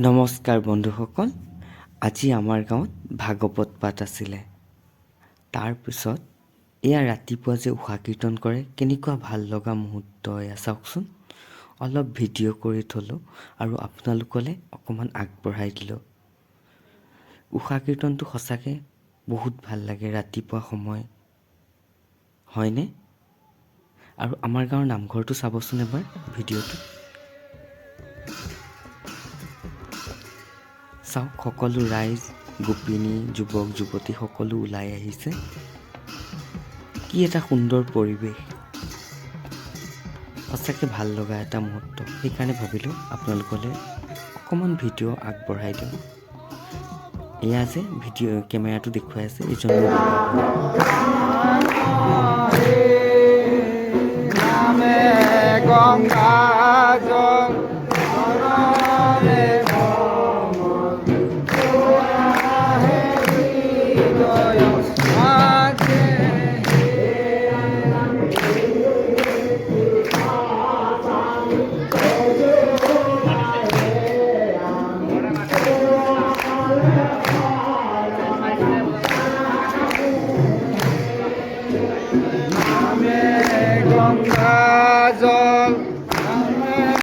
নমস্কাৰ বন্ধুসকল, আজি আমাৰ গাঁৱত ভাগৱত পাঠ আছিলে। তাৰপিছত এয়া ৰাতিপুৱা যে উষা কীৰ্তন কৰে, কেনেকুৱা ভাল লগা মুহূৰ্ত এয়া চাওকচোন। অলপ ভিডিঅ' কৰি থ'লোঁ আৰু আপোনালোকলৈ অকণমান আগবঢ়াই দিলোঁ। উষা কীৰ্তনটো সঁচাকৈ বহুত ভাল লাগে ৰাতিপুৱা সময়, হয়নে? আৰু আমাৰ গাঁৱৰ নামঘৰটো চাবচোন এবাৰ ভিডিঅ'টো। চাওক, সকলো ৰাইজ, গোপিনী, যুৱক যুৱতী সকলো ওলাই আহিছে। কি এটা সুন্দৰ পৰিৱেশ, সঁচাকৈ ভাল লগা এটা মুহূৰ্ত। সেইকাৰণে ভাবিলোঁ আপোনালোকলৈ অকণমান ভিডিঅ' আগবঢ়াই দিওঁ। এয়া যে ভিডিঅ' কেমেৰাটো দেখুৱাই আছে, এইজন মোৰ গংগা